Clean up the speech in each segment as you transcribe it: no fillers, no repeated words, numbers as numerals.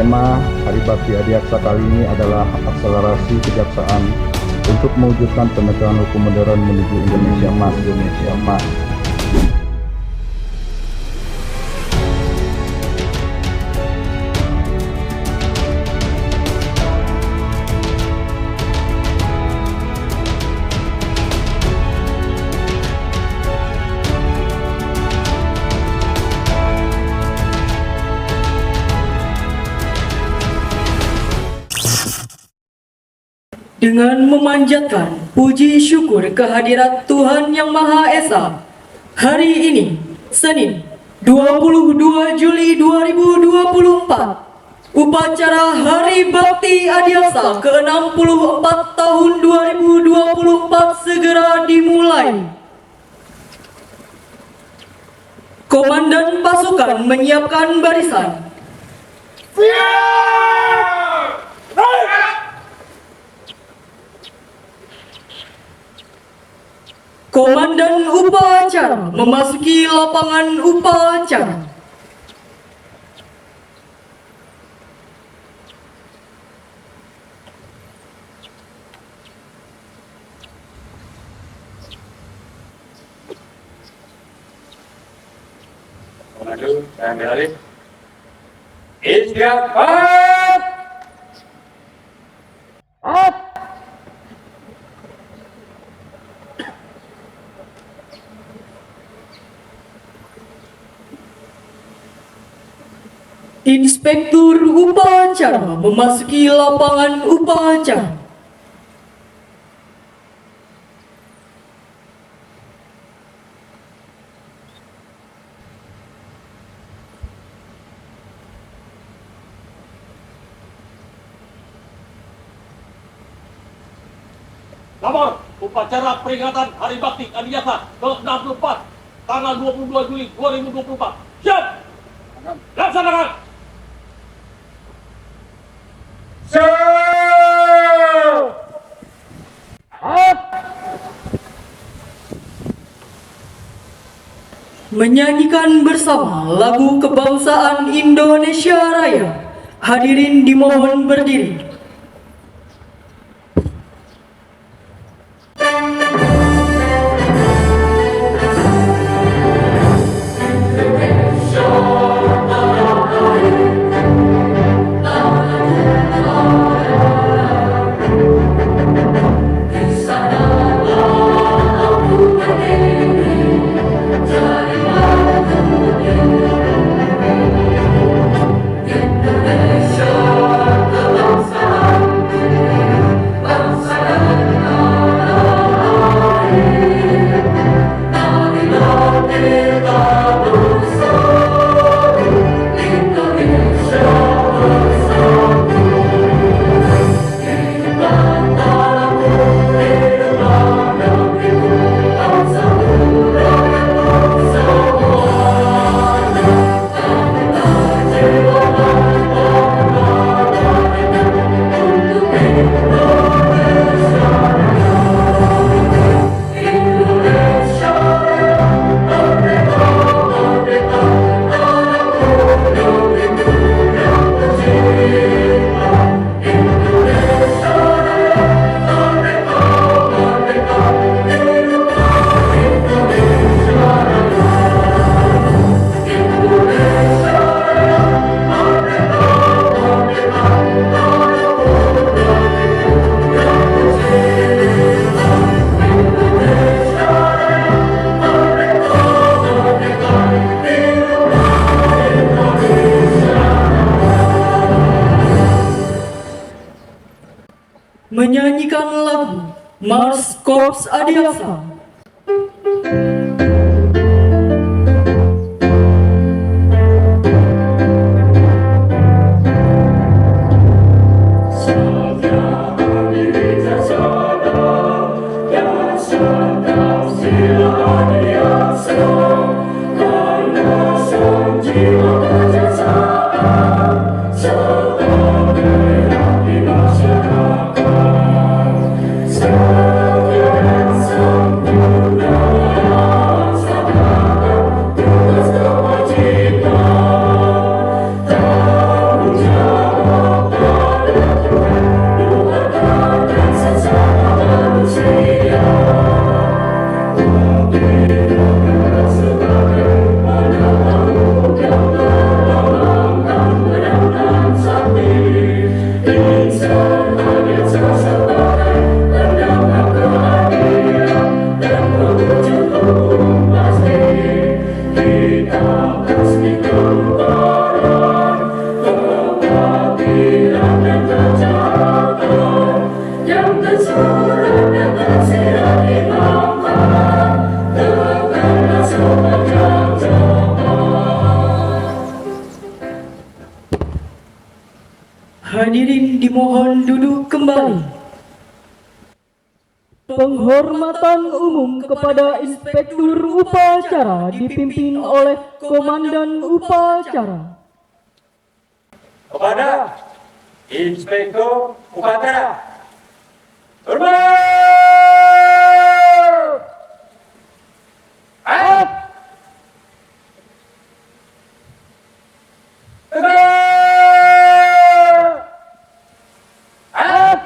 Tema Hari Bakti Adiaksa kali ini adalah akselerasi kejaksaan untuk mewujudkan penegakan hukum modern menuju Indonesia Emas. Dengan memanjatkan puji syukur kehadirat Tuhan Yang Maha Esa, hari ini, Senin, 22 Juli 2024, upacara Hari Bakti Adiaksa ke-64 tahun 2024 segera dimulai. Komandan pasukan menyiapkan barisan. Komandan upacara memasuki lapangan upacara. Maju dan beralih. Istirahat. Inspektur upacara memasuki lapangan upacara. Lapor upacara peringatan Hari Bakti Adiaksa ke-64 tanggal 22 Juli 2024. Siap! Laksanakan! Menyanyikan bersama lagu kebangsaan Indonesia Raya. Hadirin dimohon berdiri. Menyanyikan lagu Mars Korps Adiaksa. Setiap Dimohon duduk kembali. Penghormatan umum kepada Inspektur Upacara dipimpin oleh Komandan Upacara. Kepada Inspektur Upacara. Hormat! At! Tegak! At!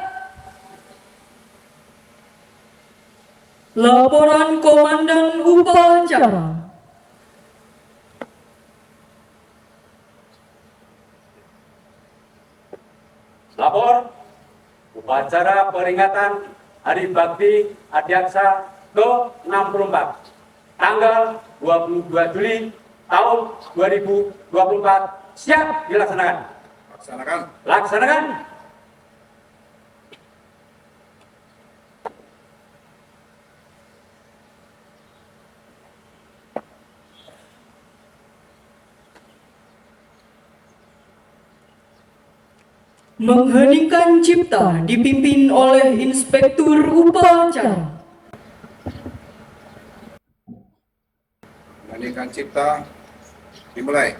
Laporan Komandan Upacara. Lapor upacara peringatan Hari Bakti Adiaksa ke-64 tanggal 22 Juli tahun 2024 siap dilaksanakan. Laksanakan. Mengheningkan cipta dipimpin oleh Inspektur Upacara. Mengeningkan cipta dimulai.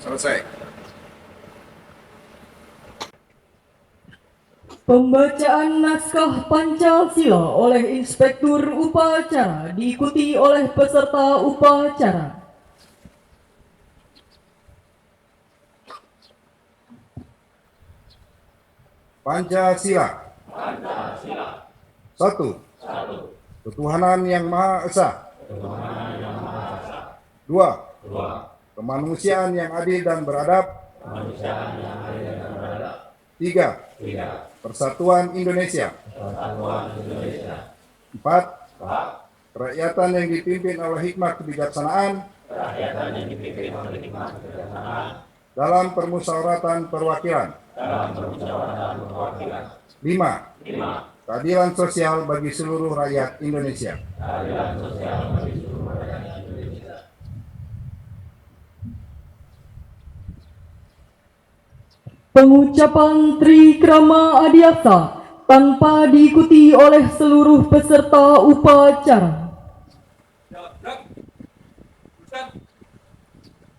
Selesai. Pembacaan naskah Pancasila oleh Inspektur Upacara diikuti oleh peserta upacara. Pancasila. Satu. Ketuhanan yang Maha Esa. Dua. Kemanusiaan yang adil dan beradab. Tiga. Persatuan Indonesia. Empat. Kerakyatan yang dipimpin oleh hikmah kebijaksanaan. Dalam permusyawaratan perwakilan. Lima. Keadilan sosial bagi seluruh rakyat Indonesia. Pengucapan Trikrama Adiaksa tanpa diikuti oleh seluruh peserta upacara. Gerak. Teruskan.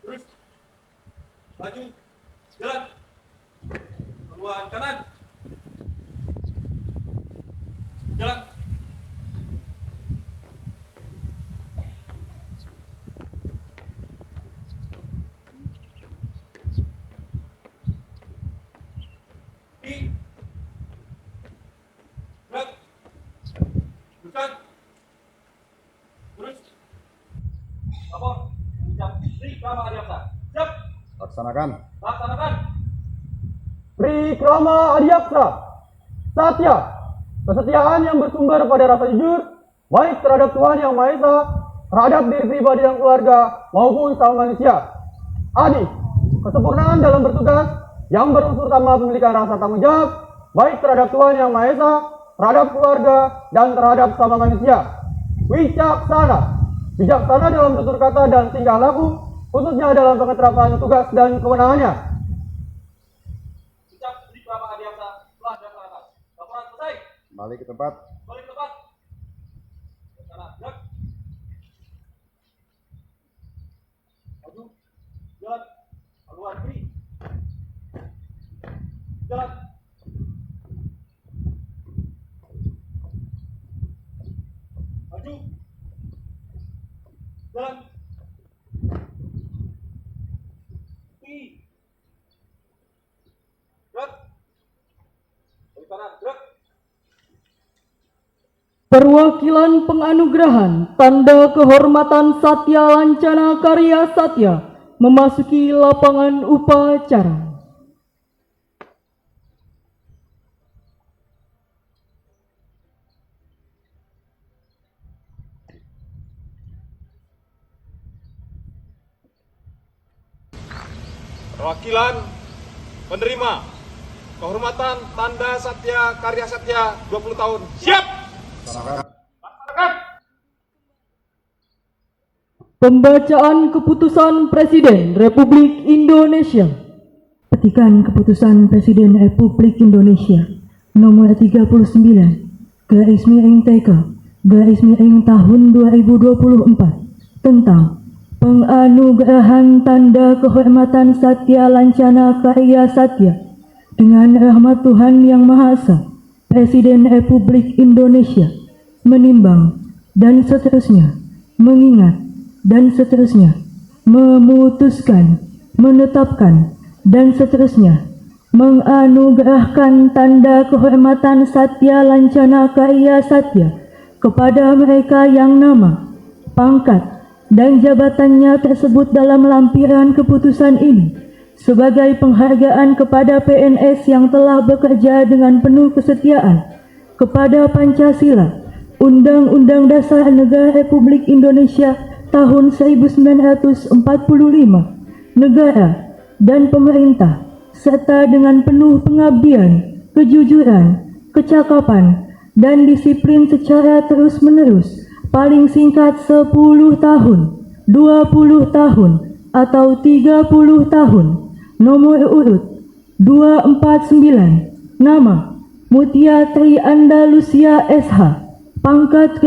Terus. Maju. Jalan. Keluar kanan. Jalan. Gerak. Teruskan. Terus. Lapor. Ucap Trikrama Adiaksa. Siap. Laksanakan. Laksanakan. Trikrama Adiaksa. Satya, kesetiaan yang bersumber pada rasa jujur, baik terhadap Tuhan Yang Maha Esa terhadap diri pribadi dan keluarga maupun sama manusia. Adi, kesempurnaan dalam bertugas yang berunsur utama pemilikan rasa tanggung jawab baik terhadap Tuhan Yang Maha Esa, terhadap keluarga, dan terhadap sama manusia. Wicaksana, bijaksana dalam tutur kata dan tingkah laku, khususnya dalam pengeterapan tugas dan kewenangannya. Ucap Tri Krama Adiaksa telah dilaksanakan. Laporan selesai. Balik ke tempat. Balik tempat. Sana, gerak. Maju. Jalan. Haluan kiri. Jalan. Maju. Jalan. Gerak. Balik kanan, gerak. Perwakilan penganugerahan Tanda Kehormatan Satya Lancana Karya Satya memasuki lapangan upacara. Perwakilan penerima kehormatan Tanda Satya Karya Satya 20 tahun. Siap! Laksanakan! Pembacaan Keputusan Presiden Republik Indonesia. Petikan Keputusan Presiden Republik Indonesia Nomor 39 /TK /tahun 2024 tentang penganugerahan Tanda Kehormatan Satya Lancana Karya Satya dengan rahmat Tuhan Yang Maha Esa. Presiden Republik Indonesia menimbang dan seterusnya mengingat dan seterusnya memutuskan, menetapkan dan seterusnya menganugerahkan Tanda Kehormatan Satya Lancana Karya Satya kepada mereka yang nama, pangkat, dan jabatannya tersebut dalam lampiran keputusan ini sebagai penghargaan kepada PNS yang telah bekerja dengan penuh kesetiaan kepada Pancasila, Undang-Undang Dasar Negara Republik Indonesia tahun 1945, negara dan pemerintah, serta dengan penuh pengabdian, kejujuran, kecakapan, dan disiplin secara terus-menerus, paling singkat 10 tahun, 20 tahun, atau 30 tahun. Nomor urut 249. Nama Mutia Tri Andalusia SH. Pangkat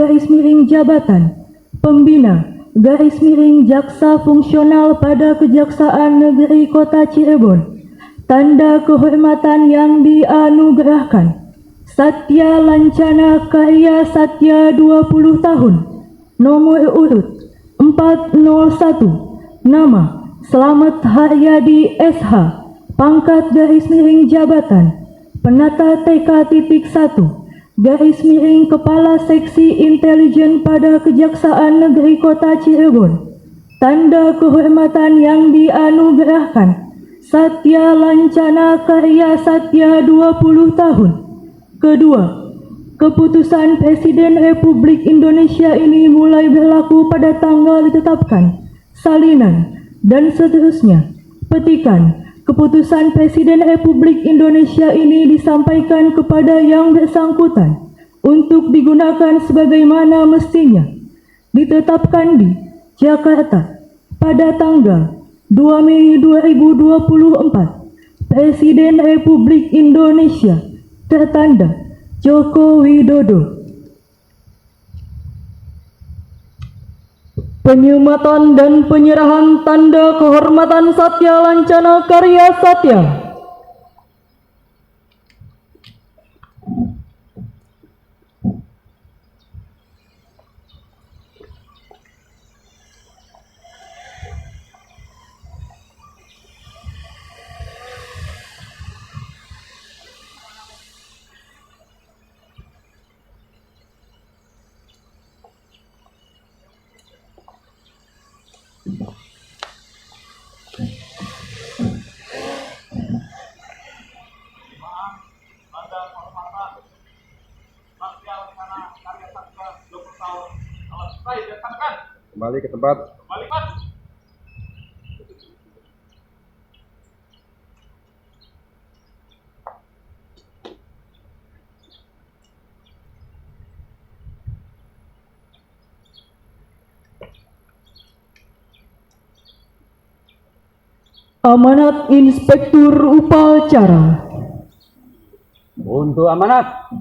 _jabatan Pembina _jaksa fungsional pada Kejaksaan Negeri Kota Cirebon. Tanda kehormatan yang dianugerahkan: Satya Lancana Karya Satya 20 tahun. Nomor urut 401. Nama Slamet Haryadi SH. Pangkat _jabatan Penata TK.1 Kepala Seksi Intelijen pada Kejaksaan Negeri Kota Cirebon. Tanda kehormatan yang dianugerahkan: Satya Lancana Karya Satya 20 tahun. Kedua, keputusan Presiden Republik Indonesia ini mulai berlaku pada tanggal ditetapkan. Salinan dan seterusnya. Petikan keputusan Presiden Republik Indonesia ini disampaikan kepada yang bersangkutan untuk digunakan sebagaimana mestinya. Ditetapkan di Jakarta pada tanggal 2 Mei 2024. Presiden Republik Indonesia tertanda Joko Widodo. Penyematan dan penyerahan Tanda Kehormatan Satya Lancana Karya Satya. Tanda kehormatan Satya Lancana Karya Satya 20 tahun. Selesai, dilaksanakan. Kembali ke tempat. Amanat Inspektur Upacara. Untuk amanat,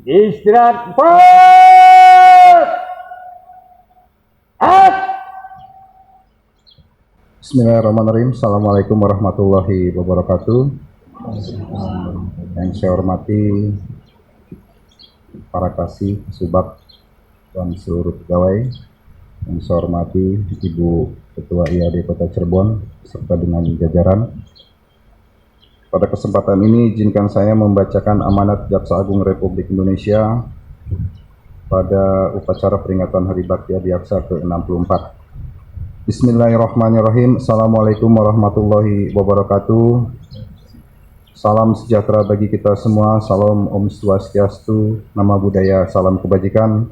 istirahat fort. Bismillahirrahmanirrahim. Assalamualaikum warahmatullahi wabarakatuh. Yang saya hormati para kasih, subak, dan seluruh pegawai. Yang saya hormati Ibu Ketua IAD Kota Cirebon serta dengan jajaran. Pada kesempatan ini izinkan saya membacakan amanat Jaksa Agung Republik Indonesia pada upacara peringatan Hari Bakti Adiaksa ke-64. Bismillahirrahmanirrahim. Assalamualaikum warahmatullahi wabarakatuh. Salam sejahtera bagi kita semua. Salam Om Swastiastu, Nama Budaya, salam kebajikan.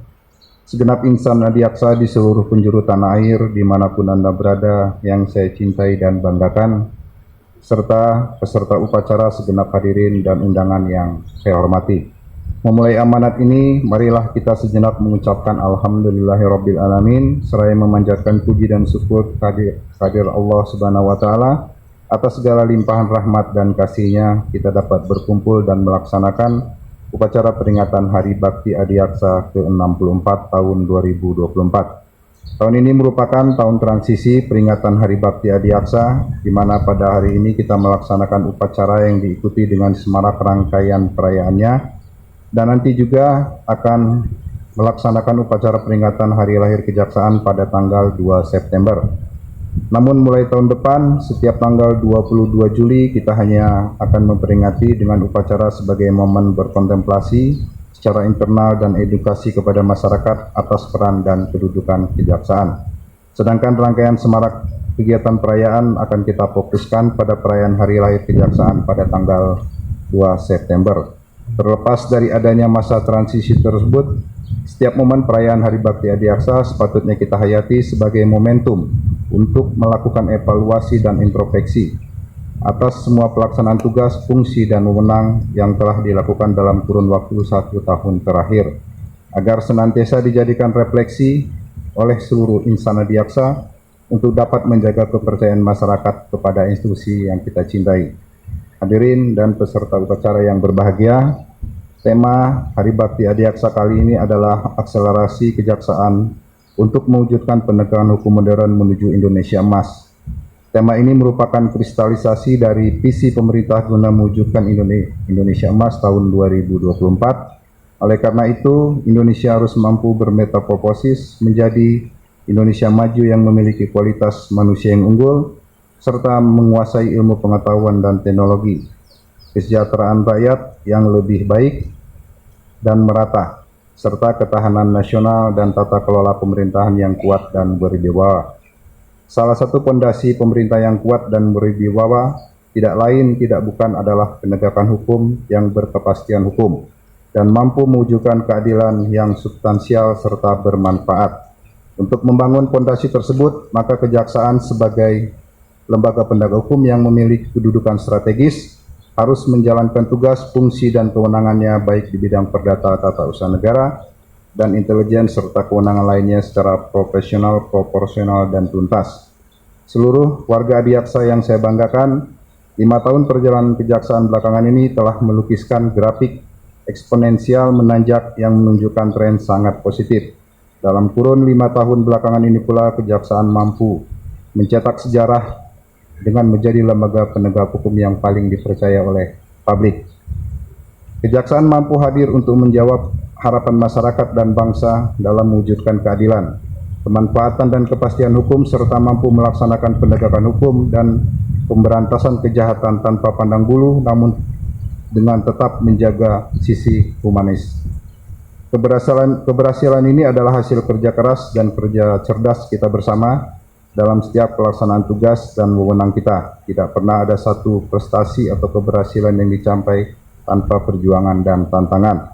Segenap insan adiaksa di seluruh penjuru tanah air, dimanapun Anda berada, yang saya cintai dan banggakan, serta peserta upacara, segenap hadirin dan undangan yang saya hormati. Memulai amanat ini, marilah kita sejenak mengucapkan Alhamdulillahirabbil alamin, seraya memanjatkan puji dan syukur kehadirat Allah Subhanahu wa taala atas segala limpahan rahmat dan kasih-Nya kita dapat berkumpul dan melaksanakan upacara peringatan Hari Bakti Adiaksa ke-64 tahun 2024. Tahun ini merupakan tahun transisi peringatan Hari Bakti Adiaksa, di mana pada hari ini kita melaksanakan upacara yang diikuti dengan semarak rangkaian perayaannya, dan nanti juga akan melaksanakan upacara peringatan Hari Lahir Kejaksaan pada tanggal 2 September. Namun mulai tahun depan, setiap tanggal 22 Juli kita hanya akan memperingati dengan upacara sebagai momen berkontemplasi secara internal dan edukasi kepada masyarakat atas peran dan kedudukan kejaksaan. Sedangkan rangkaian semarak kegiatan perayaan akan kita fokuskan pada perayaan Hari Lahir Kejaksaan pada tanggal 2 September. Terlepas dari adanya masa transisi tersebut, setiap momen perayaan Hari Bakti Adiaksa sepatutnya kita hayati sebagai momentum untuk melakukan evaluasi dan introspeksi atas semua pelaksanaan tugas, fungsi, dan wewenang yang telah dilakukan dalam kurun waktu 1 tahun terakhir, agar senantiasa dijadikan refleksi oleh seluruh insan adiaksa untuk dapat menjaga kepercayaan masyarakat kepada institusi yang kita cintai. Hadirin dan peserta upacara yang berbahagia, tema Hari Bakti Adiaksa kali ini adalah akselerasi kejaksaan untuk mewujudkan penegakan hukum modern menuju Indonesia Emas. Tema ini merupakan kristalisasi dari visi pemerintah guna mewujudkan Indonesia Emas tahun 2024. Oleh karena itu, Indonesia harus mampu bermetamorfosis menjadi Indonesia maju yang memiliki kualitas manusia yang unggul, serta menguasai ilmu pengetahuan dan teknologi, kesejahteraan rakyat yang lebih baik dan merata, serta ketahanan nasional dan tata kelola pemerintahan yang kuat dan berwibawa. Salah satu pondasi pemerintah yang kuat dan berwibawa tidak lain tidak bukan adalah penegakan hukum yang berkepastian hukum dan mampu mewujudkan keadilan yang substansial serta bermanfaat. Untuk membangun pondasi tersebut, maka kejaksaan sebagai lembaga penegak hukum yang memiliki kedudukan strategis harus menjalankan tugas, fungsi, dan kewenangannya baik di bidang perdata, tata usaha negara, dan intelijen, serta kewenangan lainnya secara profesional, proporsional, dan tuntas. Seluruh warga adiaksa yang saya banggakan, 5 tahun perjalanan kejaksaan belakangan ini telah melukiskan grafik eksponensial menanjak yang menunjukkan tren sangat positif. Dalam kurun 5 tahun belakangan ini pula, kejaksaan mampu mencetak sejarah dengan menjadi lembaga penegak hukum yang paling dipercaya oleh publik. Kejaksaan mampu hadir untuk menjawab harapan masyarakat dan bangsa dalam mewujudkan keadilan, kemanfaatan dan kepastian hukum, serta mampu melaksanakan penegakan hukum dan pemberantasan kejahatan tanpa pandang bulu, namun dengan tetap menjaga sisi humanis. Keberhasilan ini adalah hasil kerja keras dan kerja cerdas kita bersama dalam setiap pelaksanaan tugas dan wewenang kita. Tidak pernah ada satu prestasi atau keberhasilan yang dicapai tanpa perjuangan dan tantangan.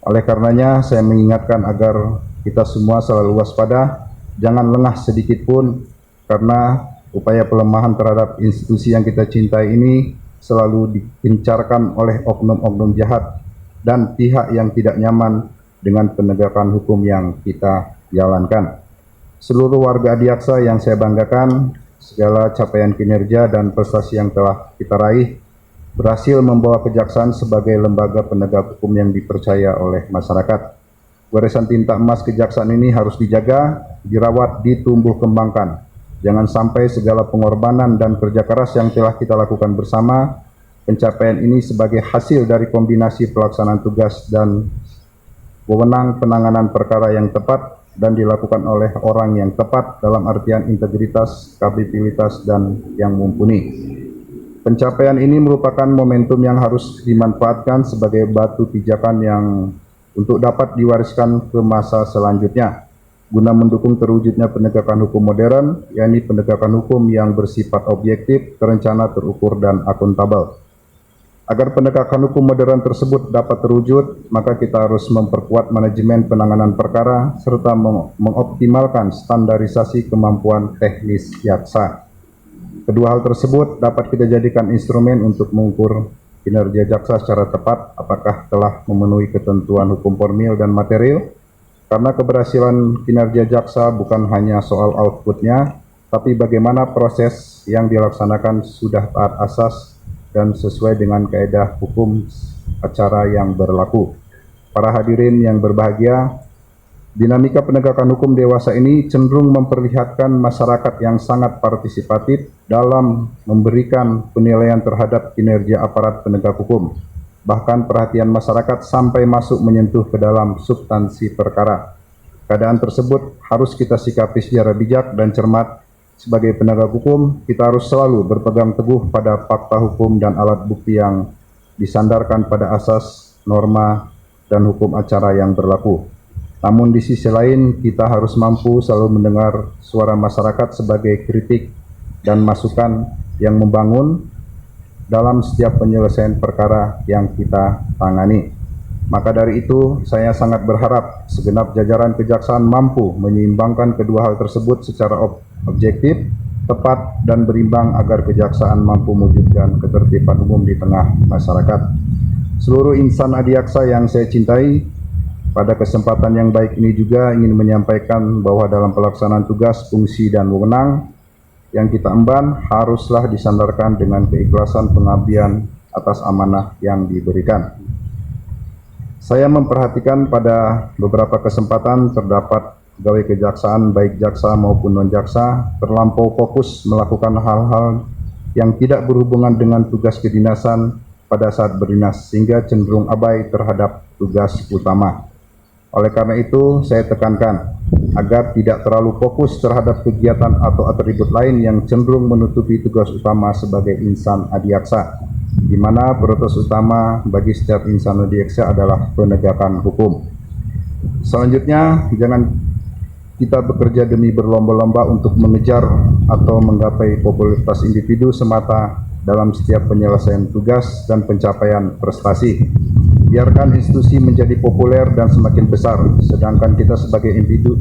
Oleh karenanya, saya mengingatkan agar kita semua selalu waspada jangan lengah sedikit pun, karena upaya pelemahan terhadap institusi yang kita cintai ini selalu digencarkan oleh oknum-oknum jahat dan pihak yang tidak nyaman dengan penegakan hukum yang kita jalankan. Seluruh warga Adiaksa yang saya banggakan, segala capaian kinerja dan prestasi yang telah kita raih berhasil membawa kejaksaan sebagai lembaga penegak hukum yang dipercaya oleh masyarakat. Goresan tinta emas kejaksaan ini harus dijaga, dirawat, ditumbuh kembangkan. Jangan sampai segala pengorbanan dan kerja keras yang telah kita lakukan bersama, pencapaian ini sebagai hasil dari kombinasi pelaksanaan tugas dan wewenang penanganan perkara yang tepat dan dilakukan oleh orang yang tepat dalam artian integritas, kapabilitas, dan yang mumpuni. Pencapaian ini merupakan momentum yang harus dimanfaatkan sebagai batu pijakan yang untuk dapat diwariskan ke masa selanjutnya, guna mendukung terwujudnya penegakan hukum modern, yakni penegakan hukum yang bersifat objektif, terencana, terukur, dan akuntabel. Agar penegakan hukum modern tersebut dapat terwujud, maka kita harus memperkuat manajemen penanganan perkara serta mengoptimalkan standarisasi kemampuan teknis jaksa. Kedua hal tersebut dapat kita jadikan instrumen untuk mengukur kinerja jaksa secara tepat, apakah telah memenuhi ketentuan hukum formil dan material, karena keberhasilan kinerja jaksa bukan hanya soal outputnya, tapi bagaimana proses yang dilaksanakan sudah taat asas dan sesuai dengan kaedah hukum acara yang berlaku. Para hadirin yang berbahagia, dinamika penegakan hukum dewasa ini cenderung memperlihatkan masyarakat yang sangat partisipatif dalam memberikan penilaian terhadap kinerja aparat penegak hukum. Bahkan perhatian masyarakat sampai masuk menyentuh ke dalam substansi perkara. Keadaan tersebut harus kita sikapi secara bijak dan cermat. Sebagai penegak hukum, kita harus selalu berpegang teguh pada fakta hukum dan alat bukti yang disandarkan pada asas, norma, dan hukum acara yang berlaku. Namun di sisi lain, kita harus mampu selalu mendengar suara masyarakat sebagai kritik dan masukan yang membangun dalam setiap penyelesaian perkara yang kita tangani. Maka dari itu, saya sangat berharap segenap jajaran kejaksaan mampu menyeimbangkan kedua hal tersebut secara objektif, tepat, dan berimbang agar kejaksaan mampu mewujudkan ketertiban umum di tengah masyarakat. Seluruh insan Adiaksa yang saya cintai, pada kesempatan yang baik ini juga ingin menyampaikan bahwa dalam pelaksanaan tugas, fungsi, dan wewenang yang kita emban haruslah disandarkan dengan keikhlasan pengabdian atas amanah yang diberikan. Saya memperhatikan pada beberapa kesempatan terdapat pegawai kejaksaan baik jaksa maupun non-jaksa terlampau fokus melakukan hal-hal yang tidak berhubungan dengan tugas kedinasan pada saat berdinas sehingga cenderung abai terhadap tugas utama. Oleh karena itu, saya tekankan agar tidak terlalu fokus terhadap kegiatan atau atribut lain yang cenderung menutupi tugas utama sebagai insan Adiaksa, di mana prioritas utama bagi setiap insan Adiaksa adalah penegakan hukum. Selanjutnya, jangan kita bekerja demi berlomba-lomba untuk mengejar atau menggapai popularitas individu semata dalam setiap penyelesaian tugas dan pencapaian prestasi. Biarkan institusi menjadi populer dan semakin besar, sedangkan kita sebagai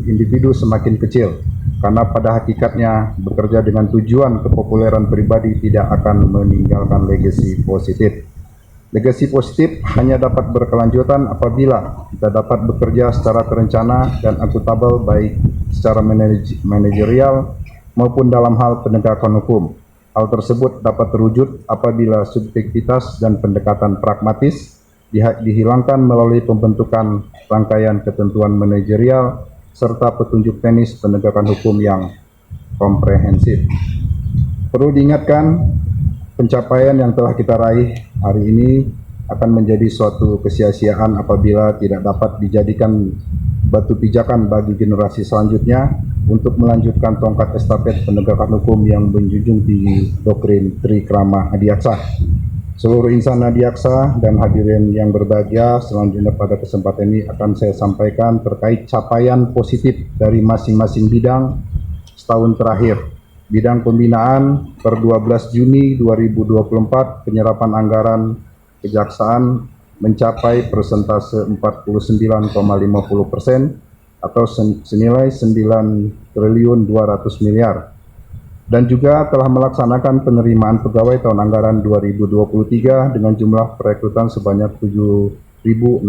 individu semakin kecil, karena pada hakikatnya bekerja dengan tujuan kepopuleran pribadi tidak akan meninggalkan legasi positif. Legasi positif hanya dapat berkelanjutan apabila kita dapat bekerja secara terencana dan akuntabel baik secara manajerial maupun dalam hal penegakan hukum. Hal tersebut dapat terwujud apabila subjektivitas dan pendekatan pragmatis dihilangkan melalui pembentukan rangkaian ketentuan manajerial serta petunjuk teknis penegakan hukum yang komprehensif. Perlu diingatkan, pencapaian yang telah kita raih hari ini akan menjadi suatu kesia-siaan apabila tidak dapat dijadikan batu pijakan bagi generasi selanjutnya untuk melanjutkan tongkat estafet penegakan hukum yang menjunjung tinggi doktrin Trikrama Adiaksa. Seluruh insan Adiaksa dan hadirin yang berbahagia, selanjutnya pada kesempatan ini akan saya sampaikan terkait capaian positif dari masing-masing bidang setahun terakhir. Bidang pembinaan per 12 Juni 2024 penyerapan anggaran kejaksaan mencapai persentase 49,50%, atau senilai 9 triliun 200 miliar, dan juga telah melaksanakan penerimaan pegawai tahun anggaran 2023 dengan jumlah perekrutan sebanyak 7.648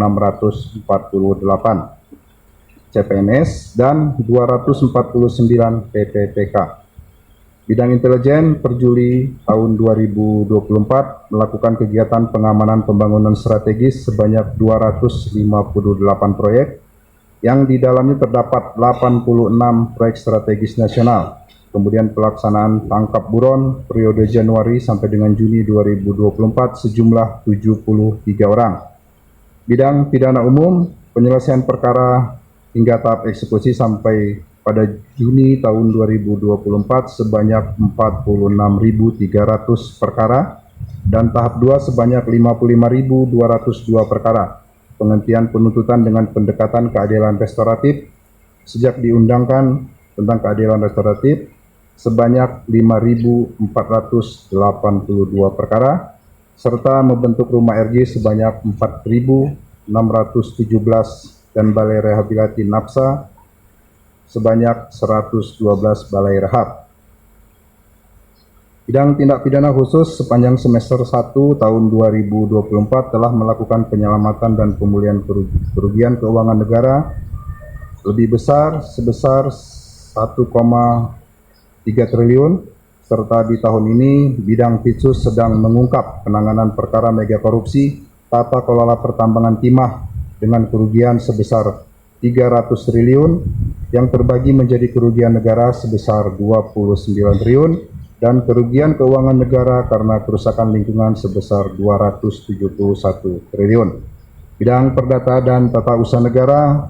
CPNS dan 249 PPPK. Bidang intelijen per Juli tahun 2024 melakukan kegiatan pengamanan pembangunan strategis sebanyak 258 proyek, yang di dalamnya terdapat 86 proyek strategis nasional. Kemudian pelaksanaan tangkap buron periode Januari sampai dengan Juni 2024 sejumlah 73 orang. Bidang pidana umum, penyelesaian perkara hingga tahap eksekusi sampai pada Juni tahun 2024 sebanyak 46.300 perkara, dan tahap 2 sebanyak 55.202 perkara. Penghentian penuntutan dengan pendekatan keadilan restoratif sejak diundangkan tentang keadilan restoratif sebanyak 5.482 perkara, serta membentuk rumah RJ sebanyak 4.617 dan balai rehabilitasi nafsa sebanyak 112 balai rehab. Bidang tindak pidana khusus sepanjang semester 1 tahun 2024 telah melakukan penyelamatan dan pemulihan kerugian keuangan negara lebih besar sebesar 1,3 triliun, serta di tahun ini bidang Pitsus sedang mengungkap penanganan perkara mega korupsi tata kelola pertambangan timah dengan kerugian sebesar 300 triliun yang terbagi menjadi kerugian negara sebesar 29 triliun dan kerugian keuangan negara karena kerusakan lingkungan sebesar 271 triliun. Bidang perdata dan tata usaha negara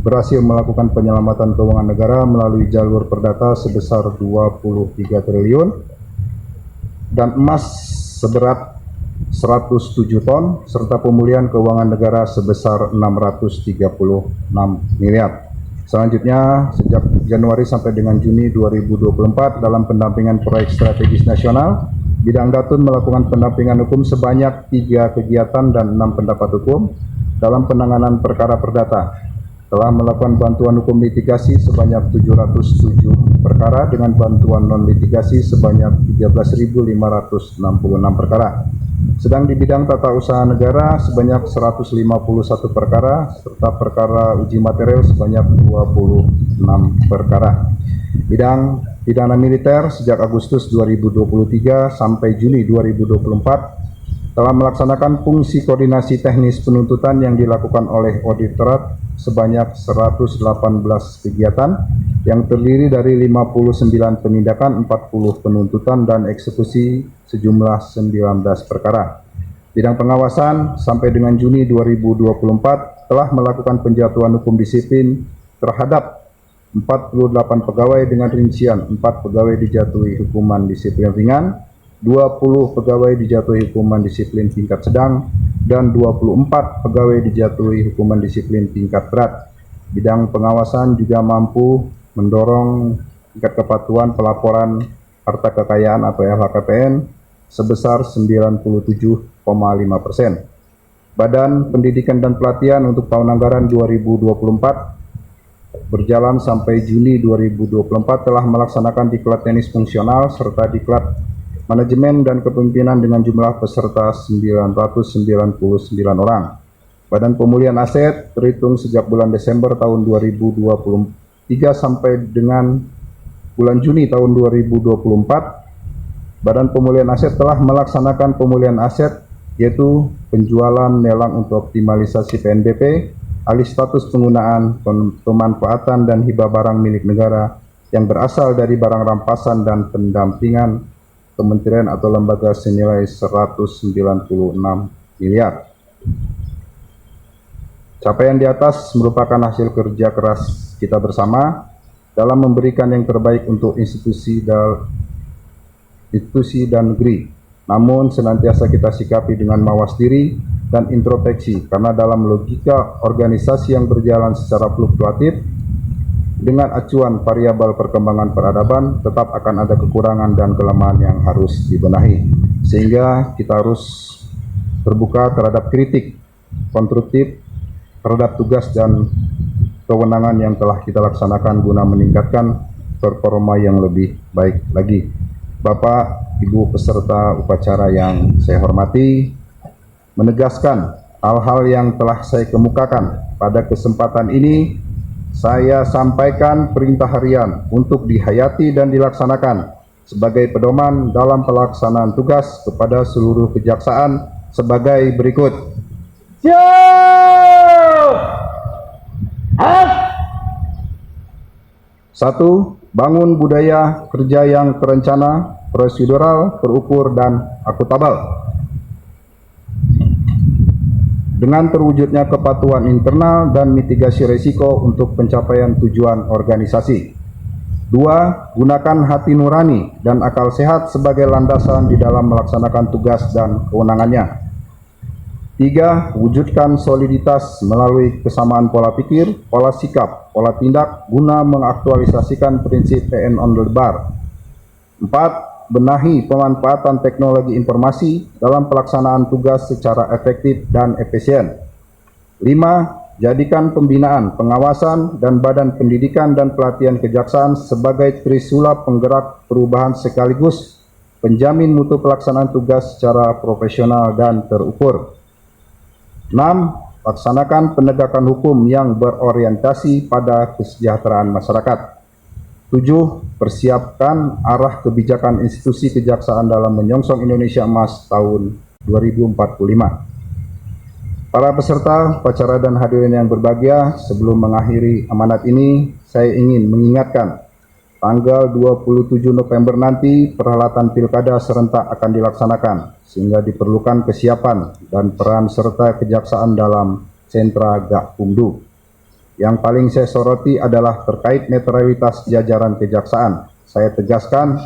berhasil melakukan penyelamatan keuangan negara melalui jalur perdata sebesar 23 triliun dan emas seberat 107 ton serta pemulihan keuangan negara sebesar 636 miliar. Selanjutnya, sejak Januari sampai dengan Juni 2024 dalam pendampingan proyek strategis nasional, bidang Datun melakukan pendampingan hukum sebanyak 3 kegiatan dan 6 pendapat hukum dalam penanganan perkara perdata. Telah melakukan bantuan hukum litigasi sebanyak 707 perkara dengan bantuan non-litigasi sebanyak 13.566 perkara. Sedang di bidang tata usaha negara sebanyak 151 perkara serta perkara uji material sebanyak 26 perkara. Bidang pidana militer sejak Agustus 2023 sampai Juni 2024 telah melaksanakan fungsi koordinasi teknis penuntutan yang dilakukan oleh Auditorat sebanyak 118 kegiatan yang terdiri dari 59 penindakan, 40 penuntutan, dan eksekusi sejumlah 19 perkara. Bidang pengawasan sampai dengan Juni 2024 telah melakukan penjatuhan hukum disiplin terhadap 48 pegawai dengan rincian 4 pegawai dijatuhi hukuman disiplin ringan, 20 pegawai dijatuhi hukuman disiplin tingkat sedang, dan 24 pegawai dijatuhi hukuman disiplin tingkat berat. Bidang pengawasan juga mampu mendorong tingkat kepatuhan pelaporan harta kekayaan atau LHKPN sebesar 97,5%. Badan Pendidikan dan Pelatihan untuk tahun anggaran 2024 berjalan sampai Juni 2024 telah melaksanakan diklat tenis fungsional serta diklat manajemen dan kepemimpinan dengan jumlah peserta 999 orang. Badan Pemulihan Aset terhitung sejak bulan Desember tahun 2023 sampai dengan bulan Juni tahun 2024, Badan Pemulihan Aset telah melaksanakan pemulihan aset yaitu penjualan lelang untuk optimalisasi PNBP, alih status penggunaan, pemanfaatan dan hibah barang milik negara yang berasal dari barang rampasan dan pendampingan kementerian atau lembaga senilai 196 miliar. Capaian di atas merupakan hasil kerja keras kita bersama dalam memberikan yang terbaik untuk institusi dan negeri. Namun senantiasa kita sikapi dengan mawas diri dan introspeksi karena dalam logika organisasi yang berjalan secara fluktuatif dengan acuan variabel perkembangan peradaban tetap akan ada kekurangan dan kelemahan yang harus dibenahi. Sehingga kita harus terbuka terhadap kritik konstruktif terhadap tugas dan kewenangan yang telah kita laksanakan guna meningkatkan performa yang lebih baik lagi. Bapak, Ibu peserta upacara yang saya hormati, menegaskan hal-hal yang telah saya kemukakan pada kesempatan ini, saya sampaikan perintah harian untuk dihayati dan dilaksanakan sebagai pedoman dalam pelaksanaan tugas kepada seluruh kejaksaan sebagai berikut. Siap! 1. Bangun budaya kerja yang terencana, prosedural, terukur, dan akuntabel. Dengan terwujudnya kepatuhan internal dan mitigasi risiko untuk pencapaian tujuan organisasi. 2. Gunakan hati nurani dan akal sehat sebagai landasan di dalam melaksanakan tugas dan kewenangannya. 3. Wujudkan soliditas melalui kesamaan pola pikir, pola sikap, pola tindak guna mengaktualisasikan prinsip PN on the bar. 4. Benahi pemanfaatan teknologi informasi dalam pelaksanaan tugas secara efektif dan efisien. 5. Jadikan pembinaan, pengawasan, dan badan pendidikan dan pelatihan kejaksaan sebagai trisula penggerak perubahan sekaligus penjamin mutu pelaksanaan tugas secara profesional dan terukur. 6. Laksanakan penegakan hukum yang berorientasi pada kesejahteraan masyarakat. 7. Persiapkan arah kebijakan institusi kejaksaan dalam menyongsong Indonesia Emas tahun 2045. Para peserta upacara dan hadirin yang berbahagia, sebelum mengakhiri amanat ini, saya ingin mengingatkan tanggal 27 November nanti perhelatan pilkada serentak akan dilaksanakan, sehingga diperlukan kesiapan dan peran serta kejaksaan dalam sentra Gakumdu. Yang paling saya soroti adalah terkait netralitas jajaran kejaksaan. Saya tegaskan,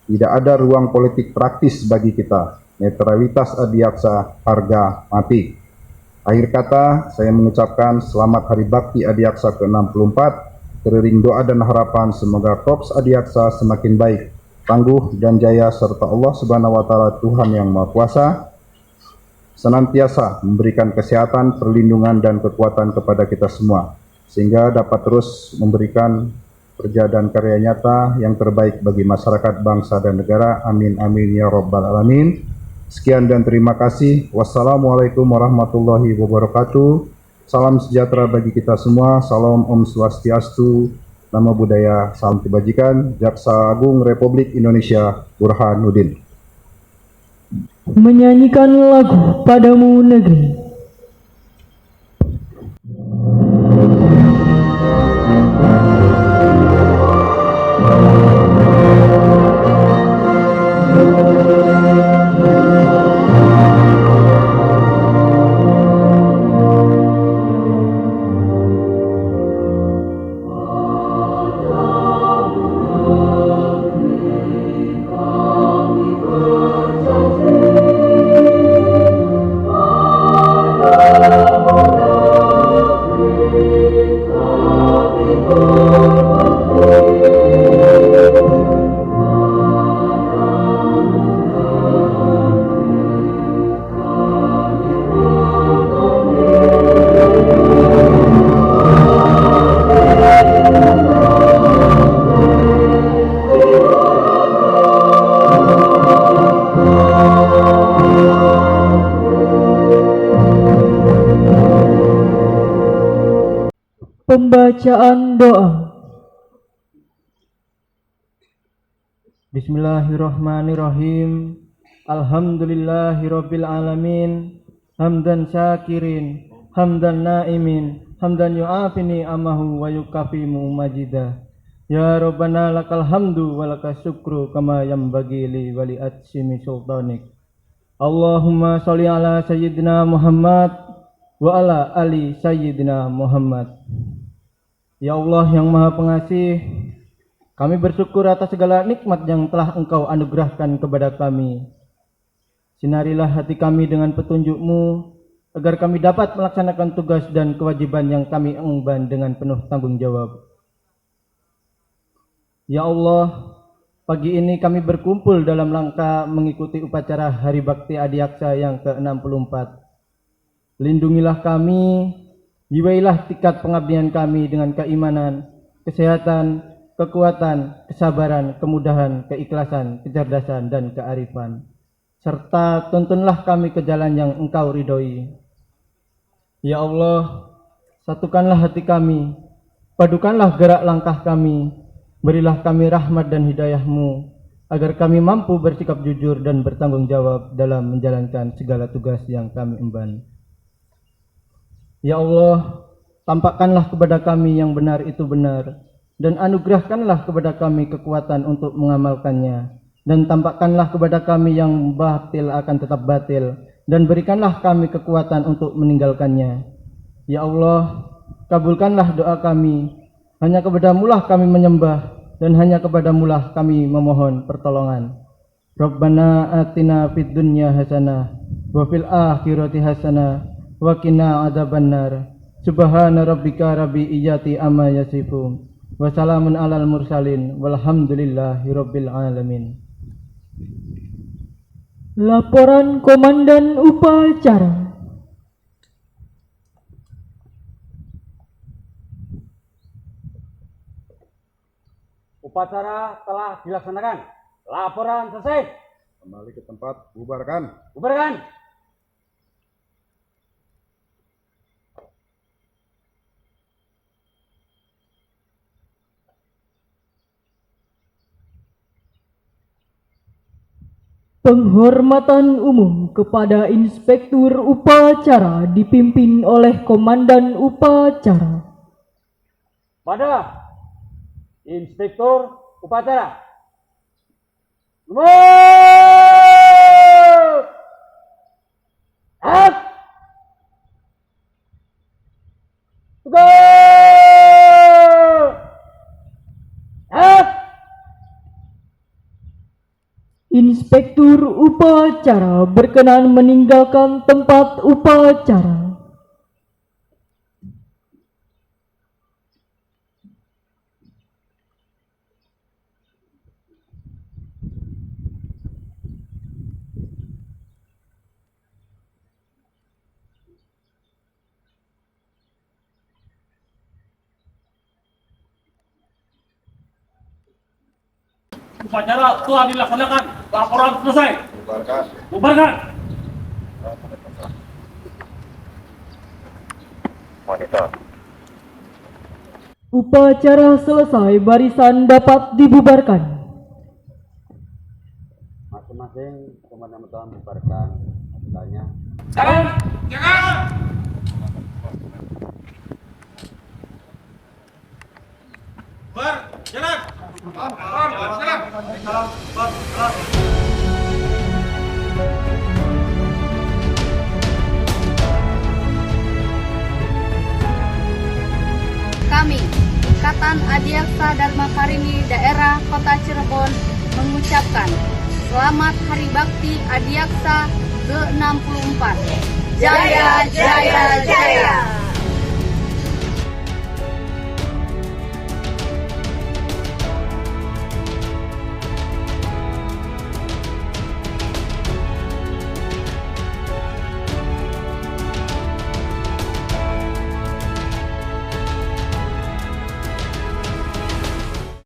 tidak ada ruang politik praktis bagi kita. Netralitas adiaksa harga mati. Akhir kata, saya mengucapkan selamat Hari Bakti Adiaksa ke-64, teriring doa dan harapan semoga Korps Adiaksa semakin baik, tangguh, dan jaya, serta Allah Subhanahu wa Ta'ala Tuhan yang Maha Kuasa senantiasa memberikan kesehatan, perlindungan, dan kekuatan kepada kita semua, sehingga dapat terus memberikan kerja dan karya nyata yang terbaik bagi masyarakat, bangsa, dan negara. Amin, amin, ya Rabbal Alamin. Sekian dan terima kasih. Wassalamualaikum warahmatullahi wabarakatuh. Salam sejahtera bagi kita semua. Salam Om Swastiastu, Namo Buddhaya, salam kebajikan. Jaksa Agung Republik Indonesia Burhanuddin. Menyanyikan lagu Padamu Negeri. Pembacaan doa. Bismillahirrahmanirrahim. Alhamdulillahirabbil alamin. Hamdan syakirin, hamdan naimin, hamdan yu'afini amahu wa yukafimu majida. Ya Rabbana lakal hamdu wa lakas syukru kama yambagi li wali atsimi sultanik. Allahumma sholli ala sayyidina Muhammad wa ala ali sayyidina Muhammad. Ya Allah yang Maha Pengasih, kami bersyukur atas segala nikmat yang telah Engkau anugerahkan kepada kami. Sinarilah hati kami dengan petunjuk-Mu, agar kami dapat melaksanakan tugas dan kewajiban yang kami emban dengan penuh tanggung jawab. Ya Allah, pagi ini kami berkumpul dalam rangka mengikuti upacara Hari Bakti Adiaksa yang ke-64. Lindungilah kami, Jiwailah tingkat pengabdian kami dengan keimanan, kesehatan, kekuatan, kesabaran, kemudahan, keikhlasan, kecerdasan, dan kearifan. Serta tuntunlah kami ke jalan yang Engkau ridhoi. Ya Allah, satukanlah hati kami, padukanlah gerak langkah kami, berilah kami rahmat dan hidayah-Mu, agar kami mampu bersikap jujur dan bertanggung jawab dalam menjalankan segala tugas yang kami emban. Ya Allah, tampakkanlah kepada kami yang benar itu benar, dan anugerahkanlah kepada kami kekuatan untuk mengamalkannya, dan tampakkanlah kepada kami yang batil akan tetap batil, dan berikanlah kami kekuatan untuk meninggalkannya. Ya Allah, kabulkanlah doa kami, hanya kepada-Mu-lah kami menyembah, dan hanya kepada-Mu-lah kami memohon pertolongan. Rabbana atina fid dunya hasanah, wa fil akhirati hasanah, wa qina adzabannar. Subhana rabbika rabbil izzati amma yasifun, wa salamun alal mursalin, walhamdulillahi rabbil alamin. Laporan Komandan Upacara. Upacara telah dilaksanakan. Laporan selesai. Kembali ke tempat, bubarkan. Bubarkan. Penghormatan umum kepada Inspektur Upacara dipimpin oleh Komandan Upacara. Pada Inspektur Upacara. Nomor Tugas. Inspektur Upacara berkenan meninggalkan tempat upacara. Upacara telah dilaksanakan. Laporan selesai. Bubarkan. Bubarkan. Upacara selesai, barisan dapat dibubarkan. Masing-masing komandan telah membubarkan pasukannya. Jalan. Jangan. Berjalan. Kami, Ikatan Adiaksa Dharma Karini Daerah Kota Cirebon mengucapkan Selamat Hari Bakti Adiaksa ke-64. Jaya, jaya, jaya!